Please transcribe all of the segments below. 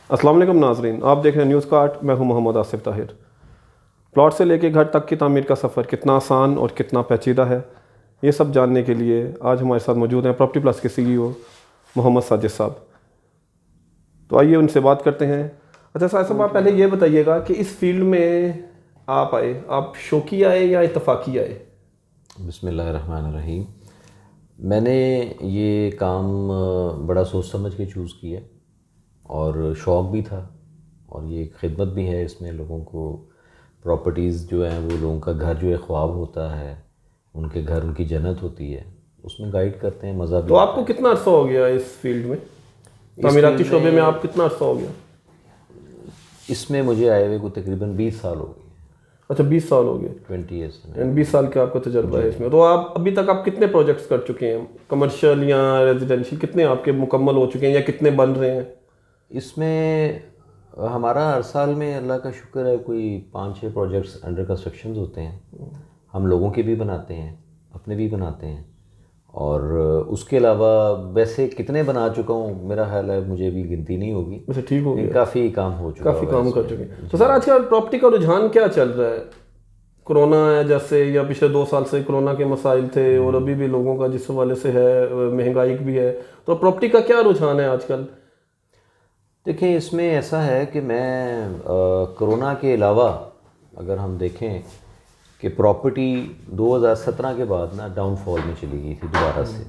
السلام علیکم ناظرین، آپ دیکھ رہے ہیں نیوز کارٹ، میں ہوں محمد آصف طاہر۔ پلاٹ سے لے کے گھر تک کی تعمیر کا سفر کتنا آسان اور کتنا پیچیدہ ہے، یہ سب جاننے کے لیے آج ہمارے ساتھ موجود ہیں پراپرٹی پلس کے CEO محمد ساجد صاحب۔ تو آئیے ان سے بات کرتے ہیں۔ اچھا ساجد صاحب، آپ پہلے یہ بتائیے گا کہ اس فیلڈ میں آپ آئے، آپ شوقی آئے یا اتفاقی آئے؟ بسم اللہ الرحمن الرحیم۔ میں نے یہ کام بڑا سوچ سمجھ کے چوز کیا اور شوق بھی تھا، اور یہ ایک خدمت بھی ہے۔ اس میں لوگوں کو پراپرٹیز جو ہیں، وہ لوگوں کا گھر جو ایک خواب ہوتا ہے، ان کے گھر ان کی جنت ہوتی ہے، اس میں گائیڈ کرتے ہیں، مزہ بھی۔ تو آپ کو کتنا عرصہ ہو گیا اس فیلڈ میں، تعمیراتی شعبے میں آپ کتنا عرصہ ہو گیا؟ اس میں مجھے آئے ہوئے کو تقریباً 20 سال ہو گئے۔ اچھا 20 سال ہو گئے، 20 ایئرس۔ 20 سال کا آپ کا تجربہ ہے اس میں۔ تو آپ ابھی تک آپ کتنے پروجیکٹس کر چکے ہیں، کمرشل یا ریزیڈینشیل؟ کتنے آپ کے مکمل ہو چکے ہیں یا کتنے بن رہے ہیں؟ اس میں ہمارا ہر سال میں اللہ کا شکر ہے کوئی 5-6 پروجیکٹس انڈر کنسٹرکشنز ہوتے ہیں۔ ہم لوگوں کے بھی بناتے ہیں، اپنے بھی بناتے ہیں، اور اس کے علاوہ ویسے کتنے بنا چکا ہوں میرا خیال ہے مجھے بھی گنتی نہیں ہوگی۔ اچھا ٹھیک ہو گیا، کافی کام ہو چکا، کافی کام کر چکے ہیں۔ تو سر آج کل پراپرٹی کا رجحان کیا چل رہا ہے؟ کرونا ہے جیسے، یا پچھلے 2 سال سے کرونا کے مسائل تھے، اور ابھی بھی لوگوں کا جس حوالے سے ہے مہنگائی بھی ہے، تو پراپرٹی کا کیا رجحان ہے آج کل؟ دیکھیں، اس میں ایسا ہے کہ میں کرونا کے علاوہ اگر ہم دیکھیں کہ پراپرٹی 2017 کے بعد نا ڈاؤن فال میں چلی گئی تھی دوبارہ سے۔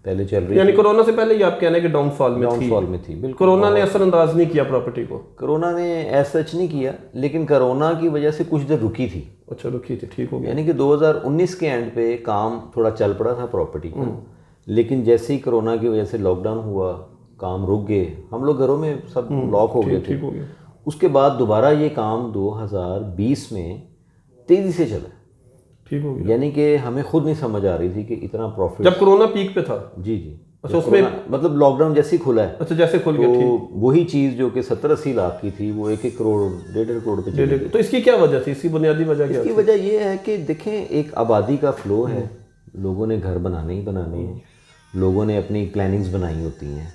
پہلے چل رہی، یعنی کرونا سے پہلے یہ آپ کہنا ہے کہ ڈاؤن فال میں تھی بالکل۔ کرونا نے اثر انداز نہیں کیا پراپرٹی کو؟ کرونا نے ایسا سچ نہیں کیا، لیکن کرونا کی وجہ سے کچھ دیر رکی تھی۔ اچھا رکی تھی، ٹھیک ہو گیا۔ یعنی کہ 2019 کے اینڈ پہ کام تھوڑا چل پڑا تھا پراپرٹی کا، لیکن جیسے ہی کرونا کی وجہ سے لاک ڈاؤن ہوا، کام رک گئے، ہم لوگ گھروں میں سب لاک ہو گئے تھے۔ ٹھیک ہو گیا۔ اس کے بعد دوبارہ یہ کام 2020 میں تیزی سے چلا، ٹھیک ہو گیا۔ یعنی کہ ہمیں خود نہیں سمجھ آ رہی تھی کہ اتنا پروفٹ۔ جب کرونا پیک پہ تھا؟ جی جی۔ اچھا اس میں مطلب لاک ڈاؤن جیسے ہی کھلا ہے، اچھا جیسے کھل گیا، تو وہی چیز جو کہ 70-80 لاکھ کی تھی وہ 1-1 کروڑ 1.5 کروڑ پہ چلی گئی۔ تو اس کی کیا وجہ تھی؟ اس کی بنیادی وجہ کیا اس کی وجہ یہ ہے کہ دیکھیں، ایک آبادی کا فلو ہے، لوگوں نے گھر بنانے ہی بنانے ہیں، لوگوں نے اپنی پلاننگز بنائی ہوتی ہیں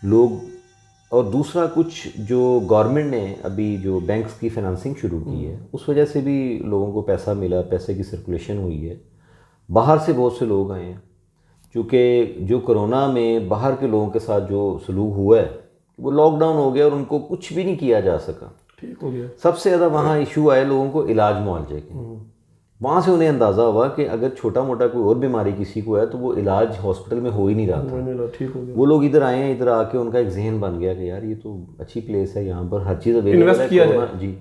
لوگ، اور دوسرا کچھ جو گورنمنٹ نے ابھی جو بینکس کی فائنانسنگ شروع کی ہے، اس وجہ سے بھی لوگوں کو پیسہ ملا، پیسے کی سرکولیشن ہوئی ہے۔ باہر سے بہت سے لوگ آئے ہیں، چونکہ جو کرونا میں باہر کے لوگوں کے ساتھ جو سلوک ہوا ہے، وہ لاک ڈاؤن ہو گیا اور ان کو کچھ بھی نہیں کیا جا سکا۔ ٹھیک ہو گیا۔ سب سے زیادہ وہاں ایشو آئے لوگوں کو علاج معالجے کے۔ وہاں سے انہیں اندازہ ہوا کہ اگر چھوٹا موٹا کوئی اور بیماری کسی کو ہے تو وہ علاج ہاسپٹل میں ہو ہی نہیں رہا تھا۔ ٹھیک ہو گیا۔ وہ لوگ ادھر آئے ہیں، ادھر آ کے ان کا ایک ذہن بن گیا کہ یار یہ تو اچھی پلیس ہے، یہاں پر ہر چیز اویلیبل ہے۔ جی،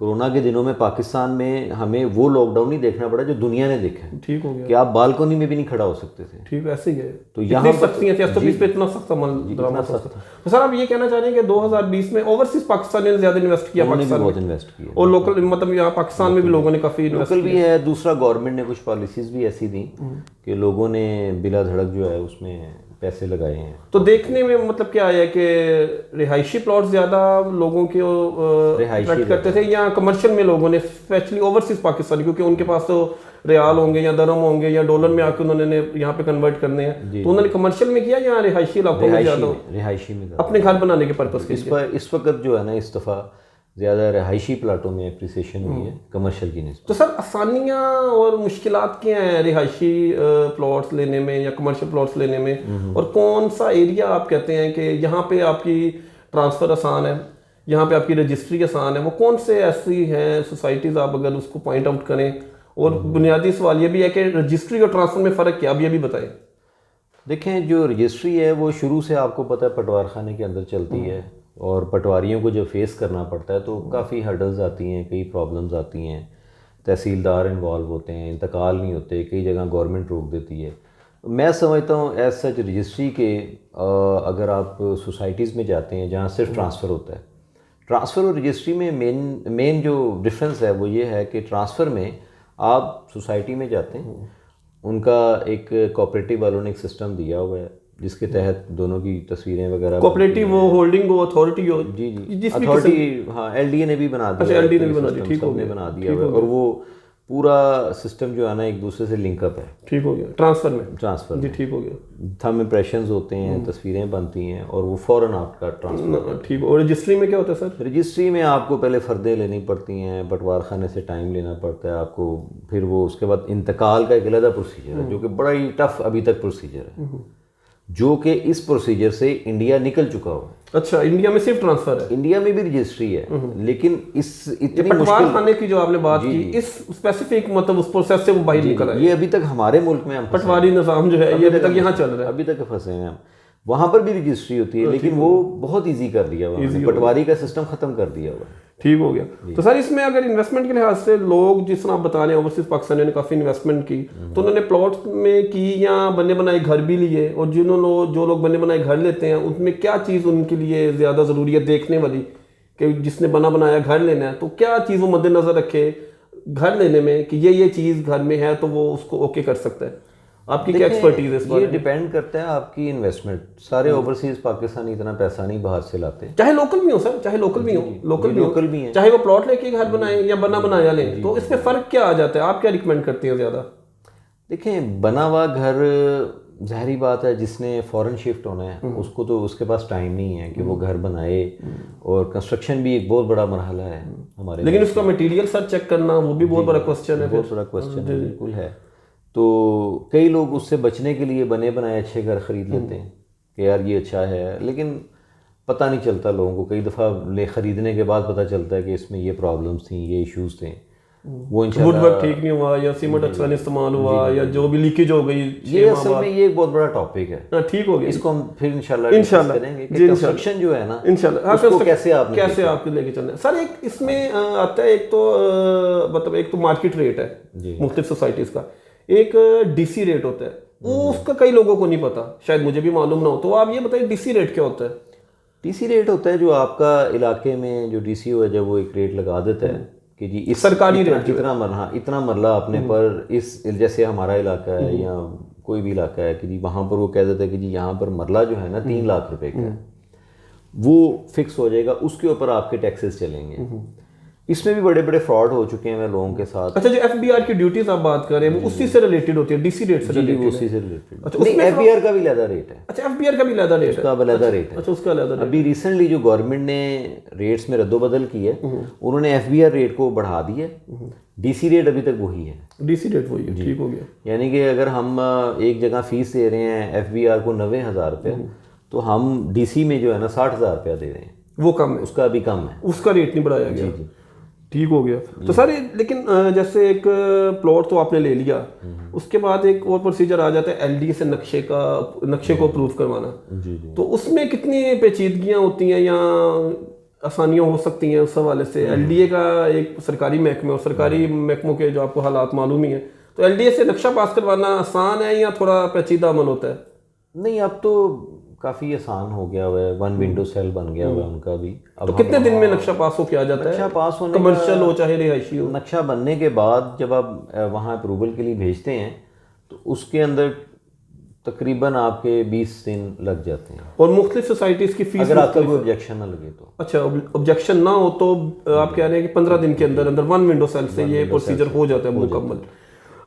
کرونا کے دنوں میں پاکستان میں ہمیں وہ لاک ڈاؤن نہیں دیکھنا پڑا جو دنیا نے دیکھا ہے، ٹھیک ہو گیا، کہ آپ بالکنی میں بھی نہیں کھڑا ہو سکتے تھے۔ ٹھیک ایسے ہی ہے۔ تو یہاں سختیاں تھیں، اس پہ اتنا سخت عمل درآمد سخت تھا۔ تو سر آپ یہ کہنا چاہ رہے ہیں کہ 2020 میں اوورسیز پاکستانیوں نے زیادہ انویسٹ کیا، پاکستان نے بہت انویسٹ کیا، اور لوکل مطلب یہاں پاکستان میں بھی لوگوں نے کافی لوکل بھی ہے۔ دوسرا گورنمنٹ نے کچھ پالیسیز بھی ایسی دیں کہ لوگوں نے بلا دھڑک جو ہے اس میں پیسے لگائے ہیں۔ تو دیکھنے میں مطلب کیا ہے کہ رہائشی پلاٹ زیادہ لوگوں کے اٹریکٹ کرتے تھے، یا کمرشل میں لوگوں نے اسپیشلی اوورسیز پاکستانی، کیونکہ ان کے پاس تو ریال ہوں گے یا درہم ہوں گے یا ڈالر میں آ کے انہوں نے یہاں پہ کنورٹ کرنے ہیں، تو انہوں نے کمرشل میں کیا یا رہائشی علاقوں میں زیادہ؟ رہائشی میں اپنے گھر بنانے کے پرپس کے لیے۔ اس وقت جو ہے نا، اس دفعہ زیادہ رہائشی پلاٹوں میں اپریسیشن ہوئی ہے کمرشل کی نسبت۔ تو سر آسانیاں اور مشکلات کیا ہیں رہائشی پلاٹس لینے میں یا کمرشل پلاٹس لینے میں، اور کون سا ایریا آپ کہتے ہیں کہ یہاں پہ آپ کی ٹرانسفر آسان ہے، یہاں پہ آپ کی رجسٹری آسان ہے؟ وہ کون سے ایسی ہیں سوسائٹیز، آپ اگر اس کو پوائنٹ آؤٹ کریں؟ اور بنیادی سوال یہ بھی ہے کہ رجسٹری اور ٹرانسفر میں فرق کیا، اب یہ بھی بتائیں۔ دیکھیں، جو رجسٹری ہے وہ شروع سے آپ کو پتہ ہے پٹوار خانے کے اندر چلتی ہے، اور پٹواریوں کو جب فیس کرنا پڑتا ہے تو کافی ہرڈلز آتی ہیں، کئی پرابلمز آتی ہیں، تحصیلدار انوالو ہوتے ہیں، انتقال نہیں ہوتے، کئی جگہ گورنمنٹ روک دیتی ہے۔ میں سمجھتا ہوں ایز سچ رجسٹری کے اگر آپ سوسائٹیز میں جاتے ہیں جہاں صرف ٹرانسفر ہوتا ہے، ٹرانسفر اور رجسٹری میں مین جو ڈفرینس ہے وہ یہ ہے کہ ٹرانسفر میں آپ سوسائٹی میں جاتے ہیں، ان کا ایک کوآپریٹیو والوں نے ایک سسٹم دیا ہوا ہے جس کے تحت دونوں کی تصویریں وغیرہ، کوآپریٹیو وہ ہولڈنگ ہو، اتھارٹی ہو، جی اتھارٹی، ہاں LDA نے بھی بنا دیا، LDA نے بھی بنا دیا، اور وہ پورا سسٹم جو ہے نا ایک دوسرے سے لنک اپ ہے. ٹھیک ہو گیا ٹرانسفر جی ٹھیک ہو گیا. تھم امپریشنز ہوتے ہیں, تصویریں بنتی ہیں اور وہ فوراً آپ کا ٹرانسفر. ٹھیک. اور رجسٹری میں کیا ہوتا ہے سر؟ رجسٹری میں آپ کو پہلے فردیں لینی پڑتی ہیں, بٹوار خانے سے ٹائم لینا پڑتا ہے آپ کو, پھر وہ اس کے بعد انتقال کا ایک علیحدہ پروسیجر ہے جو کہ بڑا ہی ٹف ابھی تک پروسیجر ہے, جو کہ اس پروسیجر سے انڈیا نکل چکا ہوا ہے. اچھا, انڈیا میں صرف ٹرانسفر ہے؟ انڈیا میں بھی رجسٹری ہے, لیکن اس اتنی پٹوار خانے کی جو آپ نے بات کی اس اسپیسیفک مطلب اس پروسیس سے وہ باہر نکل آئے. یہ ابھی تک ہمارے ملک میں پٹواری نظام جو ہے یہ ابھی تک یہاں چل رہا ہے, ابھی تک پھنسے ہیں ہم. وہاں پر بھی رجسٹری ہوتی ہے لیکن وہ بہت ایزی کر دیا ہوا ہے, پٹواری کا سسٹم ختم کر دیا ہوا ہے. ٹھیک ہو گیا. تو سر اس میں اگر انویسٹمنٹ کے لحاظ سے لوگ جس طرح آپ بتا رہے ہیں اوورسیز پاکستانیوں نے کافی انویسٹمنٹ کی, تو انہوں نے پلاٹ میں کی یا بنے بنائے گھر بھی لیے, اور جو لوگ بنے بنائے گھر لیتے ہیں ان میں کیا چیز ان کے لیے زیادہ ضروری ہے دیکھنے والی, کہ جس نے بنا بنایا گھر لینا ہے تو کیا چیز وہ مد نظر رکھے گھر لینے میں کہ یہ چیز گھر میں ہے تو وہ اس کو اوکے کر سکتا ہے؟ آپ کی کیا ایکسپرٹیز ہے اس بارے میں؟ یہ ڈیپینڈ کرتا ہے آپ کی انویسٹمنٹ. سارے اوورسیز پاکستانی اتنا پیسہ نہیں باہر سے لاتے, چاہے لوکل بھی ہو سر, چاہے لوکل بھی ہیں, چاہے وہ پلاٹ لے کے گھر بنائیں یا بنا بنایا لیں, تو اس میں فرق کیا آ جاتا ہے؟ آپ کیا ریکمینڈ کرتے ہیں زیادہ؟ دیکھیں, بنا ہوا گھر ظاہری بات ہے جس نے فوراً شفٹ ہونا ہے اس کو تو اس کے پاس ٹائم نہیں ہے کہ وہ گھر بنائے, اور کنسٹرکشن بھی ایک بہت بڑا مرحلہ ہے ہمارے, لیکن اس کا مٹیریل سر چیک کرنا وہ بھی بہت بڑا کوسچن ہے. بہت بڑا کوسچن ہے, بالکل ہے. تو کئی لوگ اس سے بچنے کے لیے بنے بنائے اچھے گھر خرید لیتے ہیں کہ یار یہ اچھا ہے, لیکن پتہ نہیں چلتا لوگوں کو. کئی دفعہ خریدنے کے بعد پتہ چلتا ہے کہ اس میں یہ پرابلمس تھیں, یہ ایشوز تھے, وہ وڈ ورک ٹھیک نہیں ہوا یا سیمنٹ اچھا نہیں استعمال ہوا یا جو بھی لیکیج ہو گئی. یہ اصل میں یہ ایک بہت بڑا ٹاپک ہے. ٹھیک ہو گیا, اس کو ہم پھر انشاءاللہ کریں گے کہ کنسٹرکشن جو ہے نا انشاءاللہ اس کو کیسے آپ لے کے چلنا ہے. سر ایک اس میں آتا ہے, ایک تو مارکیٹ ریٹ ہے مختلف سوسائٹیز کا, ایک ڈی سی ریٹ ہوتا ہے, وہ اس کا کئی لوگوں کو نہیں پتا, شاید مجھے بھی معلوم نہ ہو, تو آپ یہ بتائیے ڈی سی ریٹ کیا ہوتا ہے؟ ڈی سی ریٹ ہوتا ہے جو آپ کا علاقے میں جو ڈی سی ہو ہے جب وہ ایک ریٹ لگا دیتا ہے کہ جی اس سرکاری ریٹ اتنا مرلہ اپنے پر, اس جیسے ہمارا علاقہ ہے یا کوئی بھی علاقہ ہے کہ جی وہاں پر وہ کہہ دیتا ہے کہ جی یہاں پر مرلہ جو ہے نا 3 لاکھ روپے کا ہے, وہ فکس ہو جائے گا, اس کے اوپر آپ کے ٹیکسز چلیں گے. اس میں بھی بڑے بڑے فراڈ ہو چکے ہیں لوگوں کے ساتھ. اچھا, جو ایف بی آر کی ڈیوٹیز آپ بات کر رہے ہیں وہ اسی سے ریلیٹڈ ہوتی ہے, ڈی سی ریٹ سے ریلیٹڈ؟ اسی سے ریلیٹڈ. نہیں, ایف بی آر کا بھی علیحدہ ریٹ ہے. اچھا, ایف بی آر کا بھی علیحدہ ریٹ ہے, اس کا علیحدہ ریٹ ہے. اچھا, اس کا علیحدہ ریٹ. ابھی ریسنٹلی جو گورنمنٹ نے ریٹس میں رد و بدل کی ہے, انہوں نے ایف بی آر ریٹ کو بڑھا دیا, ڈی سی ریٹ ابھی تک وہی ہے. ڈی سی ریٹ وہی ہے, ٹھیک ہو گیا. یعنی کہ اگر ہم ایک جگہ فیس دے رہے ہیں ایف بی آر کو 90,000 روپے, تو ہم ڈی سی میں جو ہے نا 60,000 روپیہ دے رہے ہیں, وہ کم ہے, اس کا ابھی کم ہے, اس کا ریٹ نہیں بڑھایا گیا. ٹھیک ہو گیا. تو سر لیکن جیسے ایک پلاٹ تو آپ نے لے لیا, اس کے بعد ایک اور پروسیجر آ جاتا ہے ایل ڈی اے سے نقشے کو اپروو کروانا. تو اس میں کتنی پیچیدگیاں ہوتی ہیں یا آسانیاں ہو سکتی ہیں اس حوالے سے؟ ایل ڈی اے کا ایک سرکاری محکمہ, اور سرکاری محکموں کے جو آپ کو حالات معلوم ہی ہیں, تو ایل ڈی اے سے نقشہ پاس کروانا آسان ہے یا تھوڑا پیچیدہ عمل ہوتا ہے؟ نہیں, اب تو کافی آسان ہو گیا ہوا ہے, 1 ونڈو سیل بن گیا ہوا ہے ان کا بھی. تو کتنے دن میں نقشہ پاس ہو کے آ جاتا ہے؟ نقشہ پاس ہونے کمرشل ہو چاہے رہائشی ہو, نقشہ بننے کے بعد جب آپ وہاں اپروول کے لیے بھیجتے ہیں تو اس کے اندر تقریباً آپ کے 20 دن لگ جاتے ہیں. اور مختلف سوسائٹیز کی فیس اگر آپ کا کوئی آبجیکشن نہ لگے تو. اچھا, آبجیکشن نہ ہو تو آپ کہہ رہے ہیں کہ 15 دن کے اندر 1 ونڈو سیل سے یہ پروسیجر ہو جاتا ہے مکمل.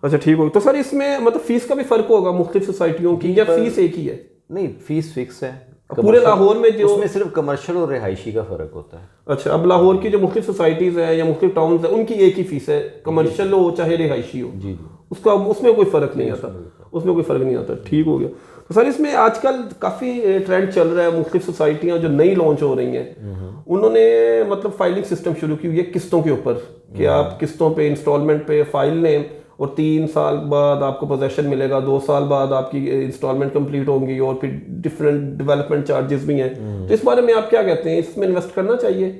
اچھا, ٹھیک ہوگا. تو سر اس میں مطلب فیس کا بھی فرق ہوگا مختلف سوسائٹیوں کی, یا فیس ایک ہی ہے؟ نہیں, فیس فکس ہے پورے لاہور میں. جو اس میں صرف کمرشل اور رہائشی کا فرق ہوتا ہے. اچھا, اب لاہور کی جو مختلف سوسائٹیز ہیں یا مختلف ٹاؤنز ہیں ان کی ایک ہی فیس ہے, کمرشل ہو چاہے رہائشی ہو. جی, اس میں کوئی فرق نہیں آتا. ٹھیک ہو گیا. تو سر اس میں آج کل کافی ٹرینڈ چل رہا ہے, مختلف سوسائٹیاں جو نئی لانچ ہو رہی ہیں انہوں نے مطلب فائلنگ سسٹم شروع کی ہوئی ہے قسطوں کے اوپر, کہ آپ قسطوں پہ انسٹالمنٹ پہ فائل لیں, اور 3 سال بعد آپ کو پوزیشن ملے گا, 2 سال بعد آپ کی انسٹالمنٹ کمپلیٹ ہوں گی, اور پھر ڈفرینٹ ڈیولپمنٹ چارجز بھی ہیں. تو اس بارے میں آپ کیا کہتے ہیں, اس میں انویسٹ کرنا چاہیے؟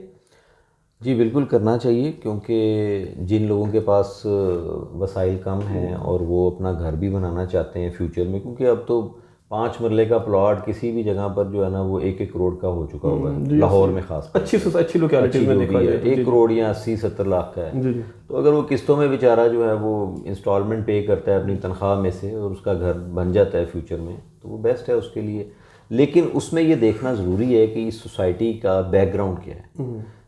جی بالکل کرنا چاہیے, کیونکہ جن لوگوں کے پاس وسائل کم ہیں اور وہ اپنا گھر بھی بنانا چاہتے ہیں فیوچر میں, کیونکہ اب تو 5 مرلے کا پلاٹ کسی بھی جگہ پر جو ہے نا وہ 1-1 کروڑ کا ہو چکا ہوا ہے, لاہور میں خاص اچھی لوکیلٹیز میں دیکھا جائے 1 کروڑ یا 80-70 لاکھ کا ہے. تو اگر وہ قسطوں میں بیچارہ جو ہے وہ انسٹالمنٹ پے کرتا ہے اپنی تنخواہ میں سے اور اس کا گھر بن جاتا ہے فیوچر میں, تو وہ بیسٹ ہے اس کے لیے. لیکن اس میں یہ دیکھنا ضروری ہے کہ اس سوسائٹی کا بیک گراؤنڈ کیا ہے.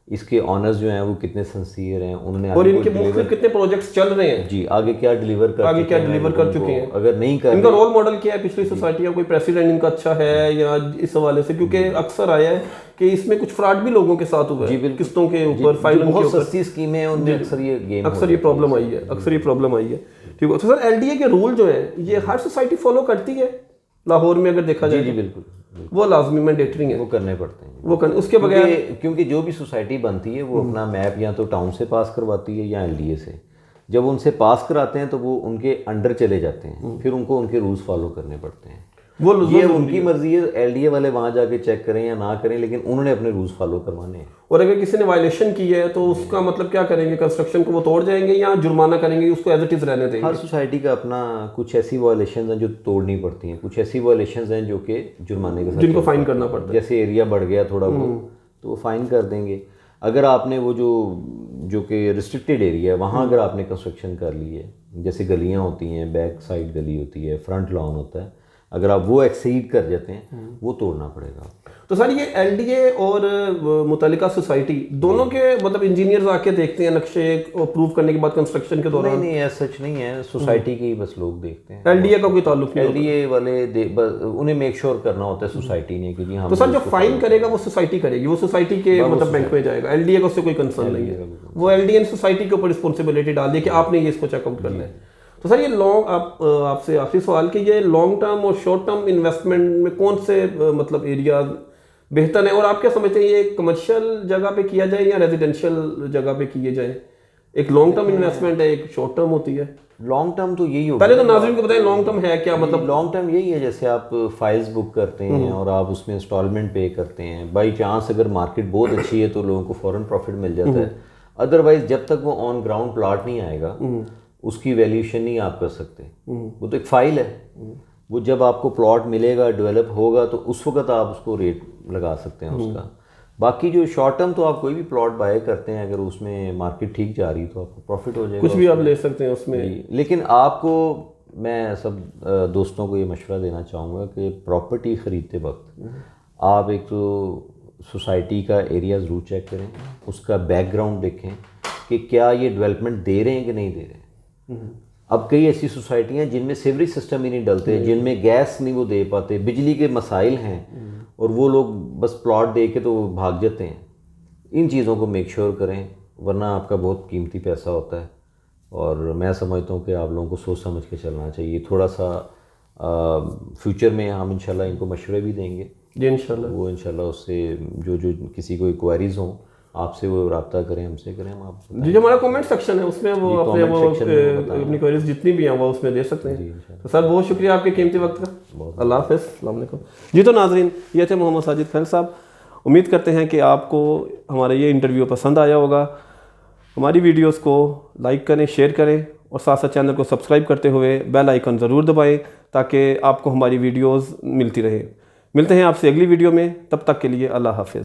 اس کے آنرز جو ہیں وہ کتنے سنسیئر ہیں, انہوں نے اور ان کے مختلف کتنے پروجیکٹس چل رہے ہیں, جی آگے کیا ڈلیور کر چکے ہیں, اگر نہیں کر ان کا رول ماڈل کیا ہے پچھلی سوسائٹی کا, کوئی پریسیڈنٹ ان کا اچھا ہے یا اس حوالے سے, کیونکہ اکثر آیا ہے کہ اس میں کچھ فراڈ بھی لوگوں کے ساتھ ہوا ہے قسطوں کے اوپر, فائلوں کے اوپر, بہت سستی اسکیمیں ہیں ان میں اکثر یہ پرابلم آئی ہے. ٹھیک ہے, تو سر ایل ڈی اے کے رول جو ہیں یہ ہر سوسائٹی فالو کرتی ہے لاہور میں اگر دیکھا جائے؟ جی بالکل, وہ لازمی مینڈیٹری ہیں, وہ کرنے پڑتے ہیں, وہ اس کے بغیر, کیونکہ جو بھی سوسائٹی بنتی ہے وہ اپنا میپ یا تو ٹاؤن سے پاس کرواتی ہے یا ایل ڈی اے سے. جب ان سے پاس کراتے ہیں تو وہ ان کے انڈر چلے جاتے ہیں, پھر ان کو ان کے رولز فالو کرنے پڑتے ہیں. یہ ان کی مرضی ہے, ایل ڈی اے والے وہاں جا کے چیک کریں یا نہ کریں, لیکن انہوں نے اپنے رولز فالو کروانے ہیں. اور اگر کسی نے وائلیشن کی ہے تو اس کا مطلب کیا کریں گے, کنسٹرکشن کو وہ توڑ جائیں گے یا جرمانہ کریں گے, اس کو ایز اٹ از رہنے دیں گے؟ ہر سوسائٹی کا اپنا, کچھ ایسی وائلیشنز ہیں جو توڑنی پڑتی ہیں, کچھ ایسی وائلیشنز ہیں جو کہ جرمانے کے ساتھ, جن کو فائن کرنا پڑتا ہے. جیسے ایریا بڑھ گیا تھوڑا بہت تو وہ فائن کر دیں گے. اگر آپ نے وہ جو کہ ریسٹرکٹیڈ ایریا ہے وہاں اگر آپ نے کنسٹرکشن کر لی ہے, جیسے گلیاں ہوتی ہیں, بیک سائڈ گلی ہوتی ہے, فرنٹ لان ہوتا ہے, اگر آپ وہ ایکسیڈ کر جاتے ہیں وہ توڑنا پڑے گا. تو سر یہ ایل ڈی اے اور متعلقہ سوسائٹی دونوں کے مطلب انجینئرز آ کے دیکھتے ہیں نقشے اپروو کرنے کے بعد کنسٹرکشن کے دوران؟ نہیں ایسا سچ نہیں ہے, سوسائٹی کے ہی بس لوگ دیکھتے ہیں, ایل ڈی اے کا کوئی تعلق نہیں. ایل ڈی اے والے انہیں میک شور کرنا ہوتا ہے سوسائٹی نے کہ جی ہم. تو سر جو فائن کرے گا وہ سوسائٹی کرے گی, وہ سوسائٹی کے مطلب بینک میں جائے گا, ایل ڈی اے کا اس سے کوئی کنسرن نہیں ہے, وہ ایل ڈی اے نے سوسائٹی کے اوپر رسپانسبلٹی ڈال دی کہ آپ نے یہ اس کو چیک آؤٹ کرنا ہے. تو سر یہ آپ سے آخری سوال کہ یہ لانگ ٹرم اور شارٹ ٹرم انویسٹمنٹ میں کون سے مطلب ایریاز بہتر ہیں, اور آپ کیا سمجھتے ہیں یہ کمرشل جگہ پہ کیا جائے یا ریزیڈینشیل جگہ پہ کیے جائے؟ ایک لانگ ٹرم انویسٹمنٹ ہے, ایک شارٹ ٹرم ہوتی ہے. لانگ ٹرم تو یہی ہوگا. پہلے تو ناظرین کو بتائیں لانگ ٹرم ہے کیا, مطلب لانگ ٹرم یہی ہے جیسے آپ فائلز بک کرتے ہیں اور آپ اس میں انسٹالمنٹ پے کرتے ہیں, بائی چانس اگر مارکیٹ بہت اچھی ہے تو لوگوں کو فوراً پروفٹ مل جاتا ہے, ادروائز جب تک وہ آن گراؤنڈ پلاٹ نہیں آئے گا اس کی ویلیوشن نہیں آپ کر سکتے. وہ تو ایک فائل ہے, وہ جب آپ کو پلاٹ ملے گا, ڈیولپ ہوگا, تو اس وقت آپ اس کو ریٹ لگا سکتے ہیں اس کا. باقی جو شارٹ ٹرم تو آپ کوئی بھی پلاٹ بائی کرتے ہیں, اگر اس میں مارکیٹ ٹھیک جا رہی تو آپ کو پروفٹ ہو جائے گا, کچھ بھی آپ لے سکتے ہیں اس میں. لیکن آپ کو میں سب دوستوں کو یہ مشورہ دینا چاہوں گا کہ پراپرٹی خریدتے وقت آپ ایک تو سوسائٹی کا ایریا ضرور چیک کریں, اس کا بیک گراؤنڈ دیکھیں کہ کیا یہ ڈیولپمنٹ دے رہے ہیں کہ نہیں دے رہے ہیں. اب کئی ایسی سوسائٹیاں جن میں سیوریج سسٹم ہی نہیں ڈلتے, جن میں گیس نہیں وہ دے پاتے, بجلی کے مسائل ہیں, اور وہ لوگ بس پلاٹ دے کے تو بھاگ جاتے ہیں. ان چیزوں کو میک شور کریں, ورنہ آپ کا بہت قیمتی پیسہ ہوتا ہے. اور میں سمجھتا ہوں کہ آپ لوگوں کو سوچ سمجھ کے چلنا چاہیے. تھوڑا سا فیوچر میں ہم انشاءاللہ ان کو مشورے بھی دیں گے جی انشاءاللہ. وہ انشاءاللہ اس سے جو کسی کو کوائریز ہوں آپ سے وہ رابطہ کریں, ہم سے کریں. ہم آپ جی جو ہمارا کامنٹ سیکشن ہے اس میں وہ اپنی کوئریز جتنی بھی ہیں وہ اس میں دے سکتے ہیں. تو سر بہت شکریہ آپ کے قیمتی وقت کا. اللہ حافظ, السلام علیکم. جی تو ناظرین یہ تھے محمد ساجد خیل صاحب. امید کرتے ہیں کہ آپ کو ہمارا یہ انٹرویو پسند آیا ہوگا. ہماری ویڈیوز کو لائک کریں, شیئر کریں, اور ساتھ ساتھ چینل کو سبسکرائب کرتے ہوئے بیل آئیکن ضرور دبائیں تاکہ آپ کو ہماری ویڈیوز ملتی رہیں. ملتے ہیں آپ سے اگلی ویڈیو میں, تب تک کے لیے اللہ حافظ.